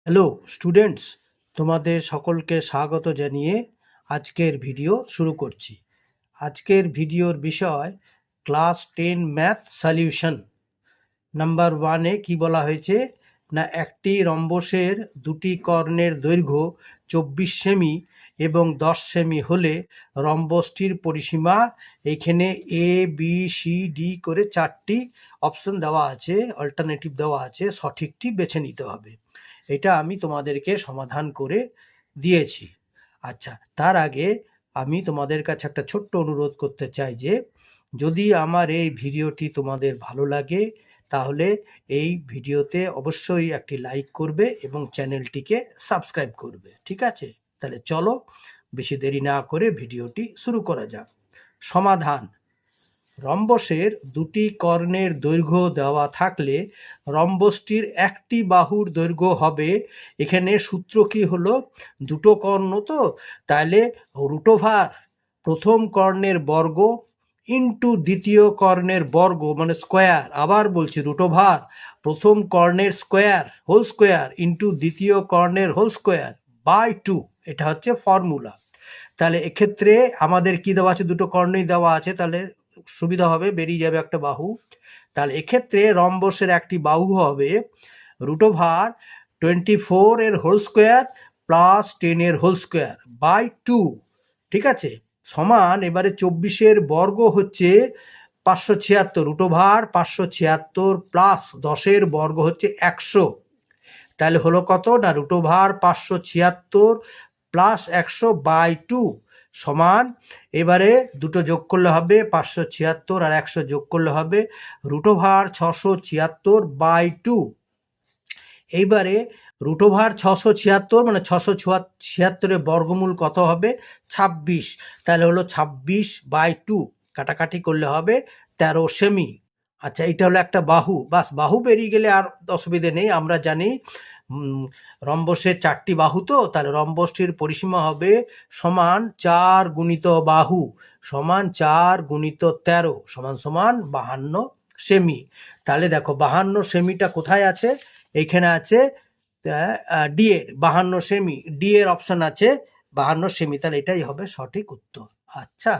Hello students, তোমাদের সকলকে স্বাগত জানিয়ে আজকের ভিডিও শুরু করছি। আজকের ভিডিওর বিষয় ক্লাস 10 ম্যাথ সলিউশন। নাম্বার 1-এ কি বলা হয়েছে না, একটি রম্বসের দুটি কর্ণের দৈর্ঘ্য 24 সেমি এবং 10 সেমি হলে রম্বসটির পরিসীমা, এখানে এ বি সি ডি করে 4টি অপশন দেওয়া আছে, অল্টারনেটিভ দেওয়া আছে, সঠিকটি বেছে নিতে হবে। এটা আমি তোমাদেরকে সমাধান করে দিয়েছি। আচ্ছা, তার আগে আমি তোমাদের কাছে একটা ছোট্ট অনুরোধ করতে চাই যে যদি আমার এই ভিডিওটি তোমাদের ভালো লাগে তাহলে এই ভিডিওতে অবশ্যই একটি লাইক করবে এবং চ্যানেলটিকে সাবস্ক্রাইব করবে। ঠিক আছে, তাহলে চলো বেশি দেরি না করে ভিডিওটি শুরু করা যাক। সমাধান: রম্বসের দুটি কর্ণের দৈর্ঘ্য দেওয়া থাকলে রম্বসটির একটি বাহুর দৈর্ঘ্য হবে, এখানে সূত্র কি হলো, দুটো কর্ণ তো, তাহলে রুটোভার প্রথম কর্ণের বর্গ ইন্টু দ্বিতীয় কর্ণের বর্গ মানে স্কোয়ার, আবার বলছি রুটোভার প্রথম কর্ণের স্কোয়ার হোল স্কোয়ার ইন্টু দ্বিতীয় কর্ণের হোল স্কোয়ার বাই 2। এটা হচ্ছে ফর্মুলা। তাহলে এক্ষেত্রে আমাদের কি দেওয়া আছে, দুটো কর্ণই দেওয়া আছে, তাহলে সুবিধা হবে, বেরিয়ে যাবে একটা বাহু। তাহলে এক্ষেত্রে রম্বসের একটি বাহু হবে রুটোভার 24 এর হোল স্কোয়ার প্লাস 10 এর হোল স্কোয়ার বাই 2। ঠিক আছে, সমান এবারে 24-এর বর্গ হচ্ছে 576, রুটোভার 576 প্লাস 10-এর বর্গ হচ্ছে 100। তাহলে হলো কত না, রুটোভার 576 প্লাস 100 বাই 2 সমান, এবারে দুটো যোগ করলে হবে 576 আর 100 যোগ করলে হবে রুটোভার 676 বাই 2। এইবারে রুটোভার 676 মানে 676-এর বর্গমূল কত হবে 26, তাহলে হলো 26 বাই 2, কাটাকাটি করলে হবে 13 সেমি। আচ্ছা, এটা হলো একটা বাহু, বাস বাহু বেরিয়ে গেলে আর অসুবিধে নেই। আমরা জানি রম্বসের 4টি বাহু তো, তাহলে রম্বসটির পরিসীমা হবে সমান 4 গুণিত বাহু সমান 4 গুণিত 13 সমান সমান 52 সেমি। তাহলে দেখো 52 সেমিটা কোথায় আছে, এইখানে আছে ডি এর 52 সেমি, ডি এর অপশন আছে 52 সেমি, তাহলে এটাই হবে সঠিক উত্তর। আচ্ছা,